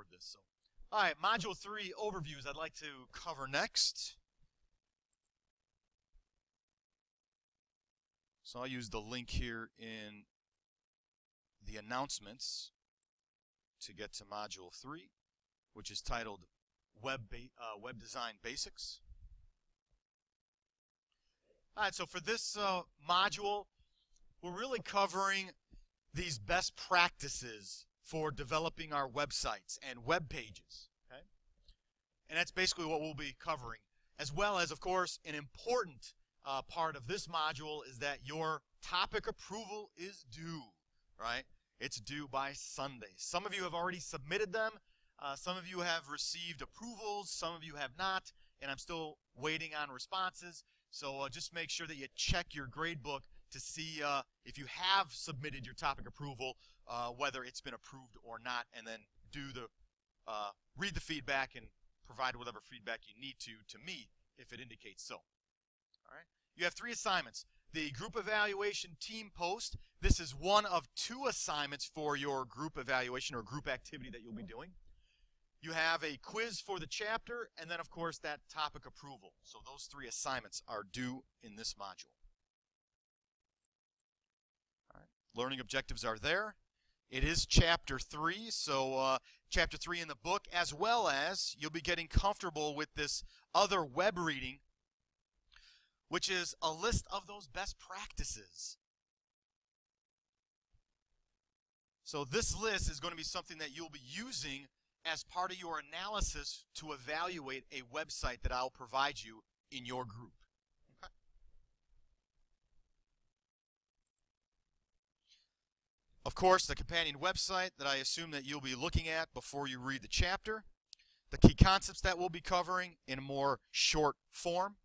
covered this. So, all right, Module 3 overviews I'd like to cover next. So I'll use the link here in the announcements to get to Module 3, which is titled Web Design Basics. All right, so for this module, we're really covering these best practices for developing our websites and web pages. Okay? And that's basically what we'll be covering, as well as, of course, an important part of this module is that your topic approval is due, right? It's due by Sunday. Some of you have already submitted them. Some of you have received approvals. Some of you have not, and I'm still waiting on responses. So just make sure that you check your grade book to see if you have submitted your topic approval, whether it's been approved or not, and then read the feedback and provide whatever feedback you need to me if it indicates so. All right. You have 3 assignments. The group evaluation team post. This is one of 2 assignments for your group evaluation or group activity that you'll be doing. You have a quiz for the chapter, and then, of course, that topic approval. So those 3 assignments are due in this module. All right. Learning objectives are there. It is Chapter 3, so Chapter 3 in the book, as well as you'll be getting comfortable with this other web reading, which is a list of those best practices. So this list is going to be something that you'll be using as part of your analysis to evaluate a website that I'll provide you in your group. Okay? Of course, the companion website that I assume that you'll be looking at before you read the chapter. The key concepts that we'll be covering in a more short form.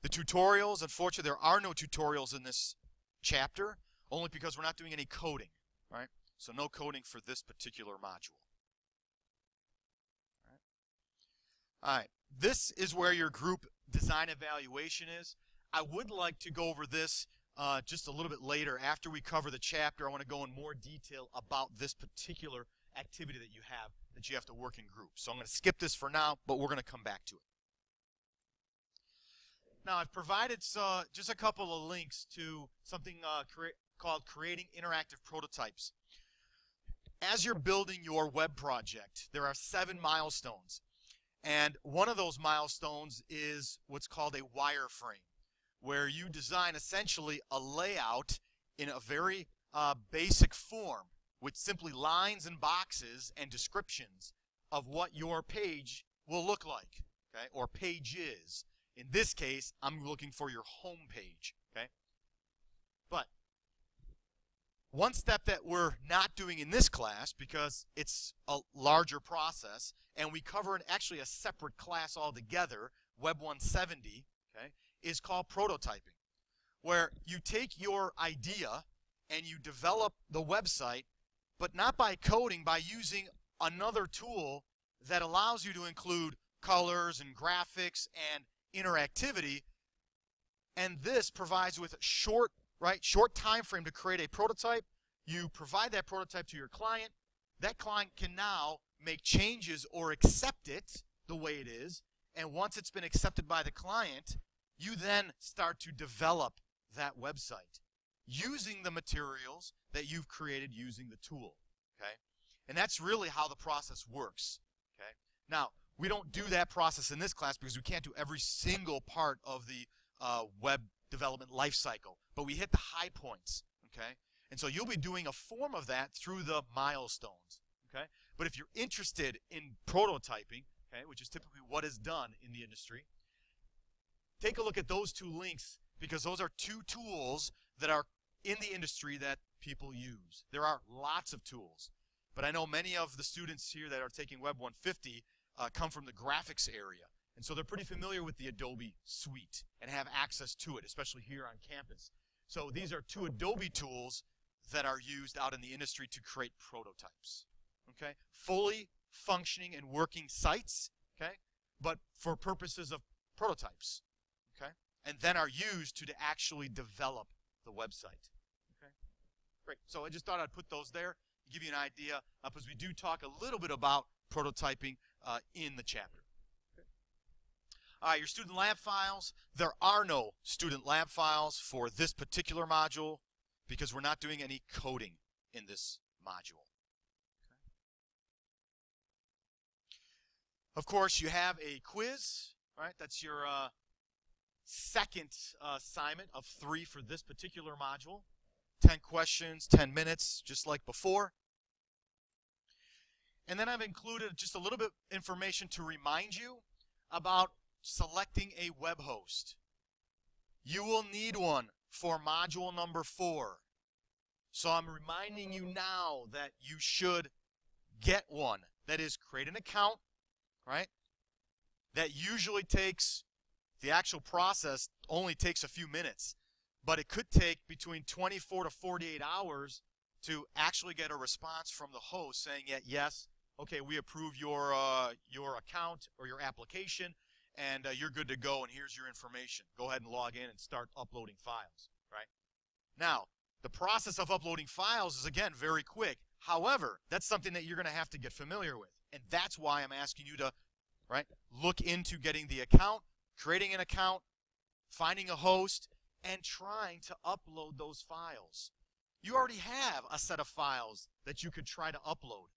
The tutorials, unfortunately, there are no tutorials in this chapter, only because we're not doing any coding, right? So no coding for this particular module. All right, this is where your group design evaluation is. I would like to go over this just a little bit later. After we cover the chapter, I want to go in more detail about this particular activity that you have to work in groups. So I'm going to skip this for now, but we're going to come back to it. Now, I've provided just a couple of links to something called Creating Interactive Prototypes. As you're building your web project, there are 7 milestones. And one of those milestones is what's called a wireframe, where you design essentially a layout in a very basic form with simply lines and boxes and descriptions of what your page will look like, okay, or pages. In this case, I'm looking for your home page, okay? But one step that we're not doing in this class, because it's a larger process, and we cover actually a separate class altogether, Web 170, okay, is called prototyping, where you take your idea and you develop the website, but not by coding, by using another tool that allows you to include colors and graphics and interactivity, and this provides with a short time frame to create a prototype. You provide that prototype to your client. That client can now make changes or accept it the way it is, and once it's been accepted by the client, you then start to develop that website using the materials that you've created using the tool, okay? And that's really how the process works, okay? Now, we don't do that process in this class because we can't do every single part of the web development lifecycle, but we hit the high points, okay? And so you'll be doing a form of that through the milestones, okay? But if you're interested in prototyping, okay, which is typically what is done in the industry, take a look at those 2 links, because those are 2 tools that are in the industry that people use. There are lots of tools, but I know many of the students here that are taking Web 150 come from the graphics area, and so they're pretty familiar with the Adobe suite and have access to it, especially here on campus. So these are 2 Adobe tools that are used out in the industry to create prototypes, okay? Fully functioning and working sites, okay? But for purposes of prototypes, okay? And then are used to actually develop the website, okay? Great. So I just thought I'd put those there, give you an idea, because we do talk a little bit about prototyping in the chapter. All right, your student lab files. There are no student lab files for this particular module because we're not doing any coding in this module. Of course, you have a quiz, right? That's your second assignment of 3 for this particular module. 10 questions, 10 minutes, just like before. And then I've included just a little bit of information to remind you about selecting a web host. You will need one for module number 4. So I'm reminding you now that you should get one. That is, create an account, right? That usually takes, the actual process only takes a few minutes, but it could take between 24 to 48 hours to actually get a response from the host saying, yes, okay, we approve your account or your application, and you're good to go, and here's your information. Go ahead and log in and start uploading files, right? Now, the process of uploading files is, again, very quick. However, that's something that you're going to have to get familiar with, and that's why I'm asking you to, right, look into getting the account, creating an account, finding a host, and trying to upload those files. You already have a set of files that you could try to upload.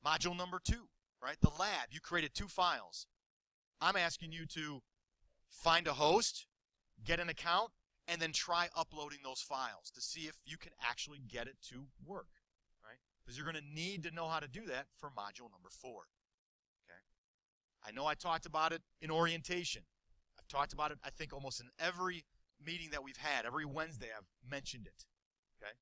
Module number 2, right, the lab, you created 2 files. I'm asking you to find a host, get an account, and then try uploading those files to see if you can actually get it to work, right? Because you're going to need to know how to do that for module number 4. Okay? I know I talked about it in orientation. I've talked about it, I think, almost in every meeting that we've had. Every Wednesday I've mentioned it. Okay?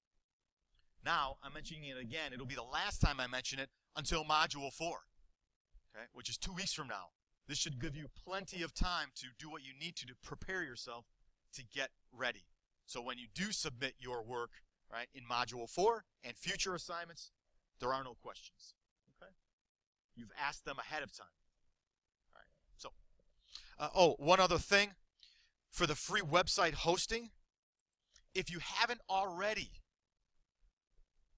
Now I'm mentioning it again. It'll be the last time I mention it until module 4, okay, which is 2 weeks from now. This should give you plenty of time to do what you need to prepare yourself to get ready. So when you do submit your work, right, in module 4 and future assignments, there are no questions. Okay? You've asked them ahead of time. All right. So, one other thing. For the free website hosting, if you haven't already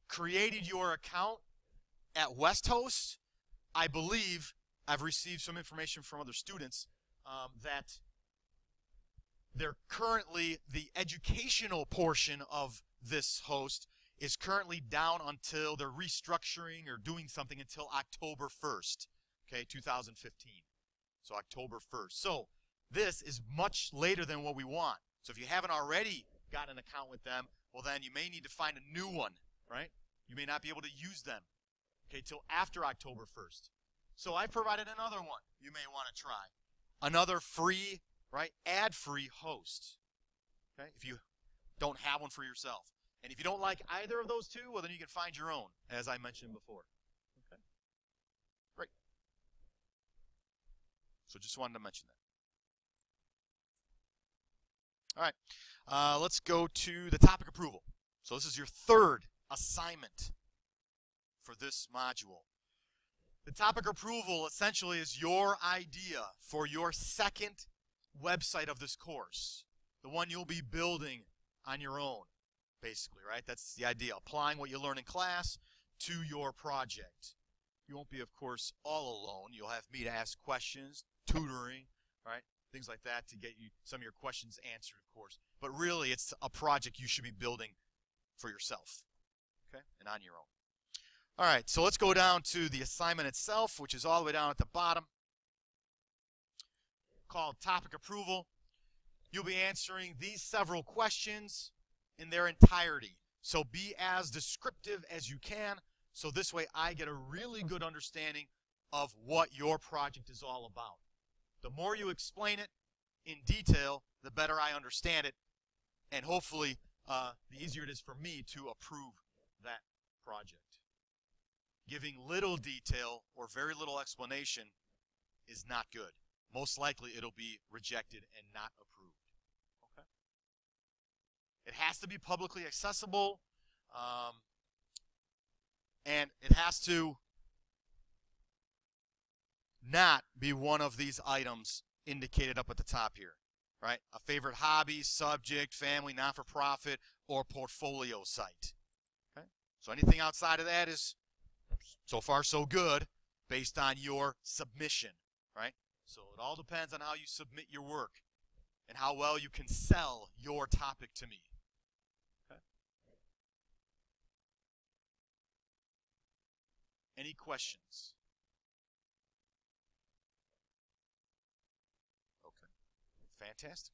created your account at WestHost, I believe I've received some information from other students that they're currently, the educational portion of this host is currently down until they're restructuring or doing something until October 1st, okay, 2015. So October 1st. So this is much later than what we want. So if you haven't already got an account with them, well then you may need to find a new one, right? You may not be able to use them, okay, till after October 1st. So I provided another one you may want to try. Another free, right, ad-free host, okay, if you don't have one for yourself. And if you don't like either of those 2, well then you can find your own, as I mentioned before. Okay, great. So just wanted to mention that. All right, let's go to the topic approval. So this is your 3rd assignment for this module. The topic approval essentially is your idea for your 2nd website of this course, the one you'll be building on your own, basically, right? That's the idea, applying what you learn in class to your project. You won't be, of course, all alone. You'll have me to ask questions, tutoring, right? Things like that to get you some of your questions answered, of course. But really, it's a project you should be building for yourself, okay, and on your own. All right, so let's go down to the assignment itself, which is all the way down at the bottom, called topic approval. You'll be answering these several questions in their entirety. So be as descriptive as you can, so this way I get a really good understanding of what your project is all about. The more you explain it in detail, the better I understand it, and hopefully the easier it is for me to approve that project. Giving little detail or very little explanation is not good. Most likely it'll be rejected and not approved. Okay? It has to be publicly accessible, and it has to not be one of these items indicated up at the top here, right? A favorite hobby, subject, family, not-for-profit, or portfolio site. Okay? So anything outside of that is so far so good, based on your submission, right? So it all depends on how you submit your work and how well you can sell your topic to me. Okay? Any questions? Okay. Fantastic.